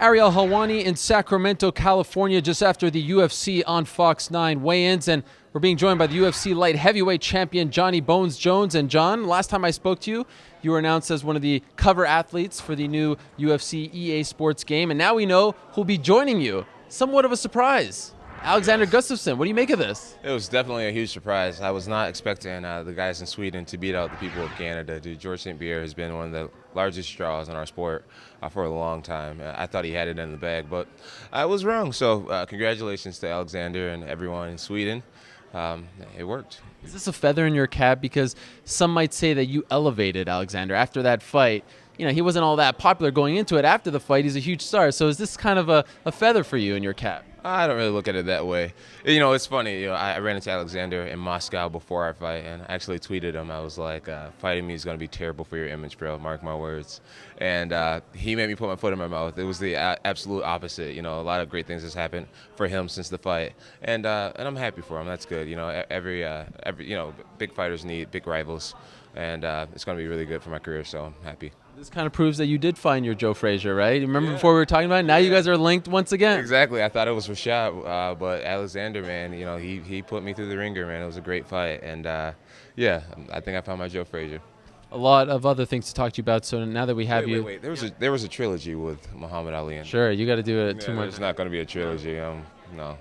Ariel Helwani in Sacramento, California, just after the UFC on Fox 9 weigh-ins, and we're being joined by the UFC light heavyweight champion Johnny Bones Jones. And John, last time I spoke to you, you were announced as one of the cover athletes for the new UFC EA Sports game, and now we know who'll be joining you. Somewhat of a surprise. Alexander Gustafsson, what do you make of this? It was definitely a huge surprise. I was not expecting the guys in Sweden to beat out the people of Canada. Dude, George St-Pierre has been one of the largest draws in our sport for a long time. I thought he had it in the bag, but I was wrong. So congratulations to Alexander and everyone in Sweden. It worked. Is this a feather in your cap? Because some might say that you elevated Alexander after that fight. You know, he wasn't all that popular going into it. After the fight, he's a huge star. So is this kind of a feather for you in your cap? I don't really look at it that way. You know, it's funny. You know, I ran into Alexander in Moscow before our fight, and I actually tweeted him. I was like, fighting me is going to be terrible for your image, bro. Mark my words. And he made me put my foot in my mouth. It was the absolute opposite. You know, a lot of great things has happened for him since the fight, and I'm happy for him. That's good. You know, every you know, big fighters need big rivals, and it's going to be really good for my career. So I'm happy. This kind of proves that you did find your Joe Frazier, right? Remember before we were talking about it? Now you guys are linked once again. Exactly. I thought it was Rashad, but Alexander, man, you know, he put me through the ringer, man. It was a great fight. And, yeah, I think I found my Joe Frazier. A lot of other things to talk to you about, so now that we have you... Wait. There was a trilogy with Muhammad Ali. Sure, you got to do it two more. It's not going to be a trilogy. No.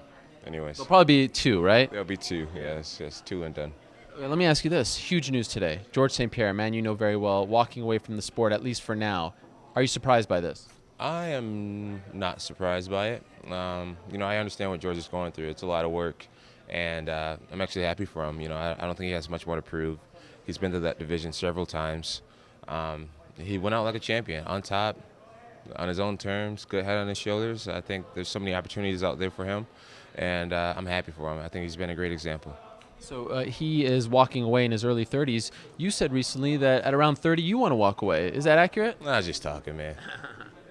Anyways. There'll probably be two, right? There'll be two. Yeah, it's just two and done. Let me ask you this. Huge news today. George St-Pierre, a man you know very well, walking away from the sport, at least for now. Are you surprised by this? I am not surprised by it. You know, I understand what George is going through. It's a lot of work, and I'm actually happy for him. You know, I don't think he has much more to prove. He's been to that division several times. He went out like a champion, on top, on his own terms, good head on his shoulders. I think there's so many opportunities out there for him, and I'm happy for him. I think he's been a great example. So he is walking away in his early 30s. You said recently that at around 30 you want to walk away. Is that accurate? I was just talking, man.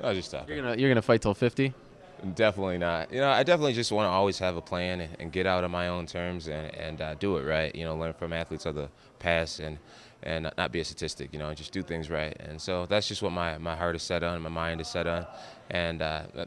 I was just talking. You're gonna fight till 50? Definitely not. You know, I definitely just want to always have a plan and get out on my own terms and do it right. You know, learn from athletes of the past and not be a statistic. You know, just do things right. And so that's just what my heart is set on, my mind is set on. And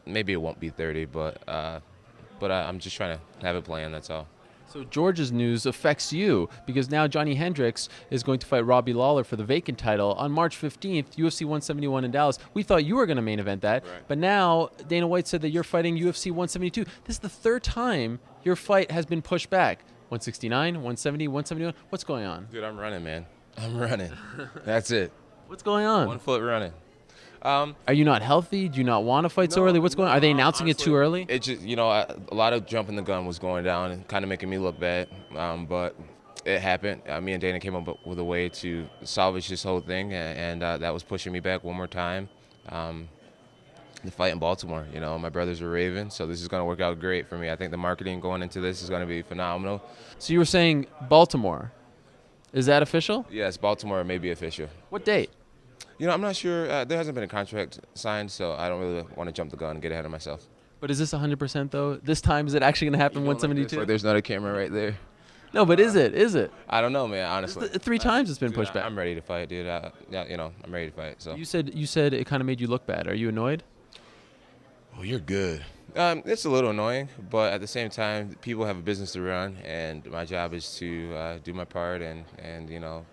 maybe it won't be 30, but I'm just trying to have a plan. That's all. So George's news affects you because now Johnny Hendricks is going to fight Robbie Lawler for the vacant title on March 15th, UFC 171 in Dallas. We thought you were going to main event that, right. But now Dana White said that you're fighting UFC 172. This is the third time your fight has been pushed back. 169, 170, 171. What's going on? Dude, I'm running, man. I'm running. That's it. What's going on? 1 foot running. Are you not healthy? Do you not want to fight so early? What's going on? Are they announcing honestly, it too early? It just, you know, a lot of jumping the gun was going down and kind of making me look bad. But it happened. Me and Dana came up with a way to salvage this whole thing, and that was pushing me back one more time. The fight in Baltimore, you know, my brothers are raving, so this is going to work out great for me. I think the marketing going into this is going to be phenomenal. So you were saying Baltimore. Is that official? Yes, Baltimore may be official. What date? You know, I'm not sure. There hasn't been a contract signed, so I don't really want to jump the gun and get ahead of myself. But is this 100% though? This time, is it actually going to happen 172? Like there's not a camera right there. No, but is it? Is it? I don't know, man, honestly. Three times it's been pushed back. I'm ready to fight, dude. Yeah, you know, I'm ready to fight. So. You said it kind of made you look bad. Are you annoyed? Oh, you're good. It's a little annoying, but at the same time, people have a business to run, and my job is to do my part, and you know,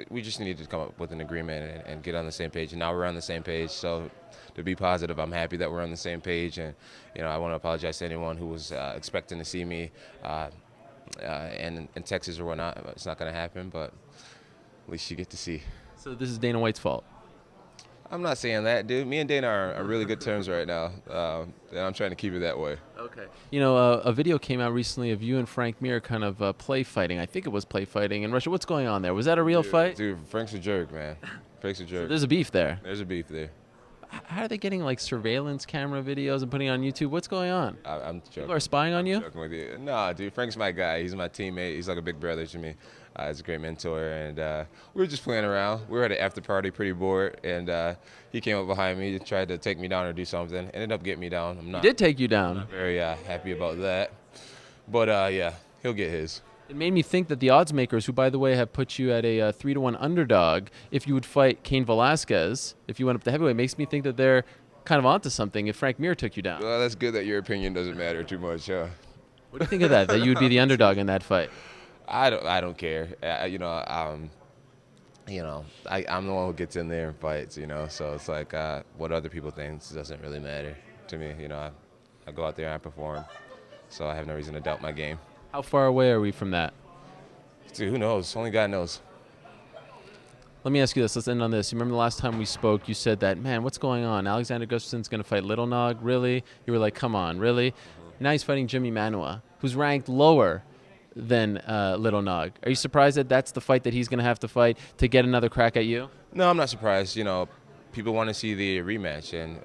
we just need to come up with an agreement and get on the same page. And now we're on the same page, so to be positive, I'm happy that we're on the same page. And you know, I want to apologize to anyone who was expecting to see me in Texas or whatnot. It's not going to happen, but at least you get to see. So this is Dana White's fault. I'm not saying that, dude. Me and Dana are on really good terms right now, and I'm trying to keep it that way. Okay. You know, a video came out recently of you and Frank Mir kind of play fighting. I think it was play fighting in Russia. What's going on there? Was that a real fight? Dude, Frank's a jerk, man. Frank's a jerk. So there's a beef there. There's a beef there. How are they getting like surveillance camera videos and putting it on YouTube? What's going on? I'm joking. People are spying on you? Joking with you. No, dude, Frank's my guy. He's my teammate. He's like a big brother to me. He's a great mentor, and we were just playing around. We were at an after party, pretty bored, and he came up behind me, tried to take me down or do something. Ended up getting me down. He did take you down. I'm very happy about that. But yeah, he'll get his. It made me think that the odds makers, who by the way have put you at a 3-1 underdog, if you would fight Cain Velasquez, if you went up to heavyweight, makes me think that they're kind of onto something if Frank Mir took you down. Well, that's good that your opinion doesn't matter too much. What do you think of that? That you would be the underdog in that fight? I don't care. I'm the one who gets in there and fights. So it's like what other people think doesn't really matter to me. I go out there and I perform, so I have no reason to doubt my game. How far away are we from that? Dude, who knows? Only God knows. Let me ask you this. Let's end on this. You remember the last time we spoke, you said that, man, what's going on? Alexander Gustafsson's going to fight Little Nog? Really? You were like, come on, really? Mm-hmm. Now he's fighting Jimmy Manuwa, who's ranked lower than Little Nog. Are you surprised that that's the fight that he's going to have to fight to get another crack at you? No, I'm not surprised. People want to see the rematch, and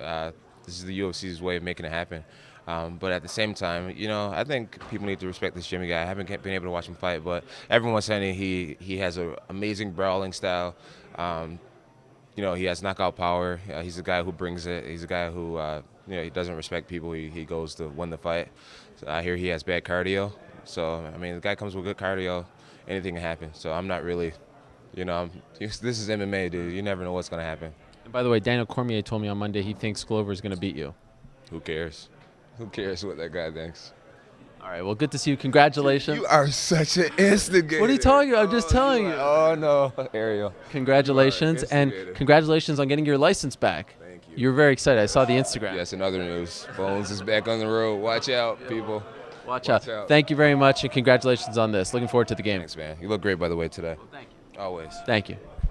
this is the UFC's way of making it happen. But at the same time, I think people need to respect this Jimmy guy. I haven't been able to watch him fight, but everyone's saying he has an amazing brawling style. He has knockout power. He's a guy who brings it. He's a guy who, he doesn't respect people. He goes to win the fight. So I hear he has bad cardio. So, the guy comes with good cardio. Anything can happen. So I'm not really, this is MMA, dude. You never know what's going to happen. And by the way, Daniel Cormier told me on Monday he thinks Glover is going to beat you. Who cares? Who cares what that guy thinks? All right, well, good to see you. Congratulations. You are such an instigator. What are you talking about? I'm just telling you. Oh, no, Ariel. Congratulations, and congratulations on getting your license back. Thank you. You're very excited. I saw the Instagram. Yes, in other news, Bones is back on the road. Watch out, people. Watch out. Thank you very much, and congratulations on this. Looking forward to the game. Thanks, man. You look great, by the way, today. Well, thank you. Always. Thank you.